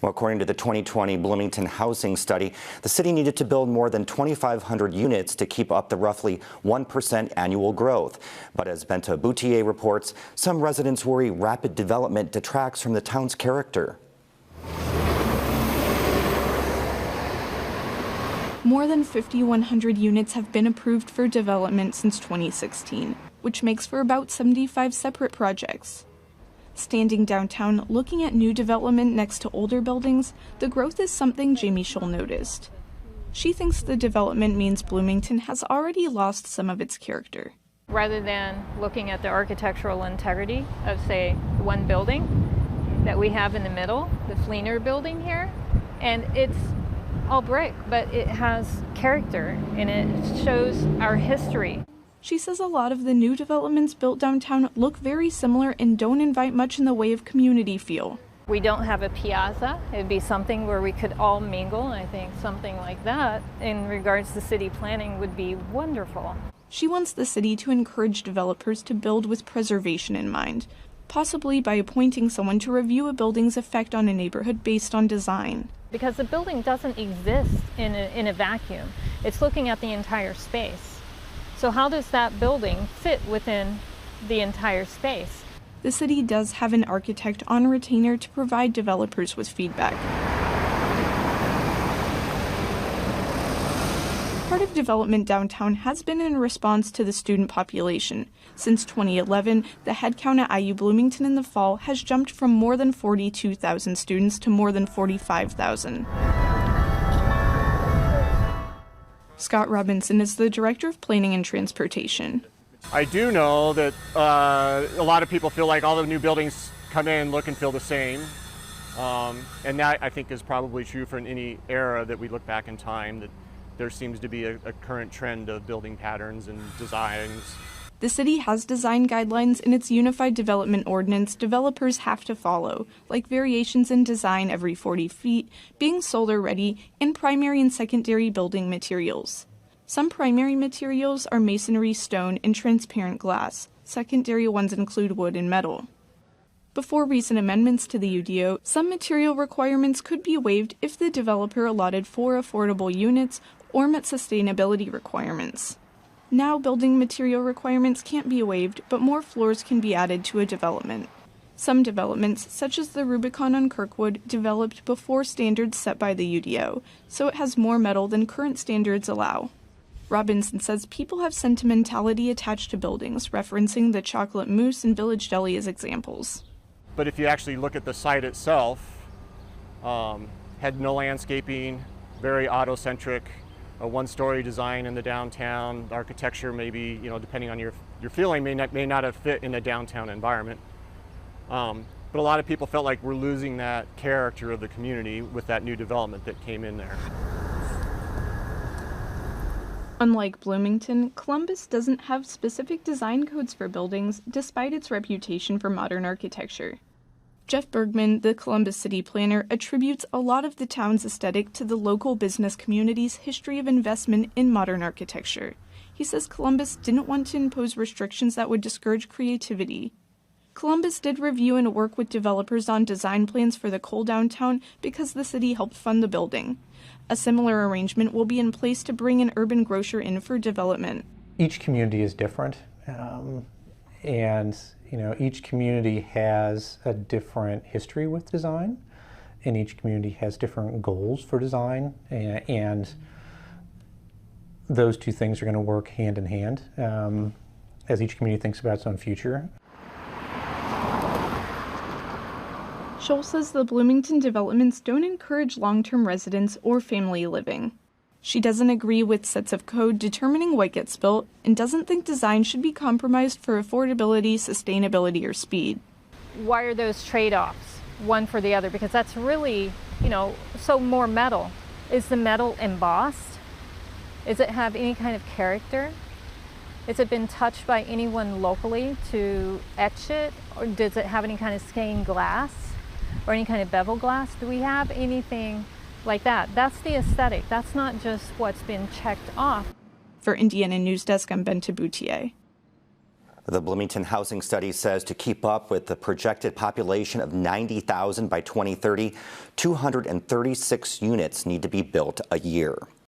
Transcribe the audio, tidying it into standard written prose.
Well, according to the 2020 Bloomington housing study, the city needed to build more than 2,500 units to keep up the roughly 1% annual growth. But as WTIU reports, some residents worry rapid development detracts from the town's character. More than 5,100 units have been approved for development since 2016, which makes for about 75 separate projects. Standing downtown, looking at new development next to older buildings, the growth is something Jamie Scholl noticed. She thinks the development means Bloomington has already lost some of its character. Rather than looking at the architectural integrity of, say, one building that we have in the middle, the Fleener building here, and it's all brick, but it has character and it shows our history. She says a lot of the new developments built downtown look very similar and don't invite much in the way of community feel. We don't have a piazza. It'd be something where we could all mingle, and I think something like that in regards to city planning would be wonderful. She wants the city to encourage developers to build with preservation in mind, possibly by appointing someone to review a building's effect on a neighborhood based on design. Because the building doesn't exist in a vacuum. It's looking at the entire space. So how does that building fit within the entire space? The city does have an architect on retainer to provide developers with feedback. Part of development downtown has been in response to the student population. Since 2011, the headcount at IU Bloomington in the fall has jumped from more than 42,000 students to more than 45,000. Scott Robinson is the Director of Planning and Transportation. I do know that a lot of people feel like all the new buildings come in, look and feel the same. And that, I think, is probably true for any era that we look back in time, that there seems to be a current trend of building patterns and designs. The city has design guidelines in its Unified Development Ordinance developers have to follow, like variations in design every 40 feet, being solar ready, and primary and secondary building materials. Some primary materials are masonry, stone, and transparent glass. Secondary ones include wood and metal. Before recent amendments to the UDO, some material requirements could be waived if the developer allotted 4 affordable units or met sustainability requirements. Now, building material requirements can't be waived, but more floors can be added to a development. Some developments, such as the Rubicon on Kirkwood, developed before standards set by the UDO, so it has more metal than current standards allow. Robinson says people have sentimentality attached to buildings, referencing the Chocolate Mousse and Village Deli as examples. But if you actually look at the site itself, had no landscaping, very auto-centric, a one-story design in the downtown. Architecture, maybe, depending on your feeling, may not have fit in a downtown environment. But a lot of people felt like we're losing that character of the community with that new development that came in there. Unlike Bloomington, Columbus doesn't have specific design codes for buildings, despite its reputation for modern architecture. Jeff Bergman, the Columbus city planner, attributes a lot of the town's aesthetic to the local business community's history of investment in modern architecture. He says Columbus didn't want to impose restrictions that would discourage creativity. Columbus did review and work with developers on design plans for the Cole downtown because the city helped fund the building. A similar arrangement will be in place to bring an urban grocer in for development. Each community is different, and each community has a different history with design, and each community has different goals for design, and those two things are going to work hand in hand as each community thinks about its own future. Scholl says the Bloomington developments don't encourage long-term residence or family living. She doesn't agree with sets of code determining what gets built and doesn't think design should be compromised for affordability, sustainability, or speed. Why are those trade-offs, one for the other? Because that's really, so more metal. Is the metal embossed? Does it have any kind of character? Has it been touched by anyone locally to etch it? Or does it have any kind of stained glass or any kind of bevel glass? Do we have anything like that? That's the aesthetic. That's not just what's been checked off. For Indiana News Desk, I'm WTIU. The Bloomington housing study says to keep up with the projected population of 90,000 by 2030, 236 units need to be built a year.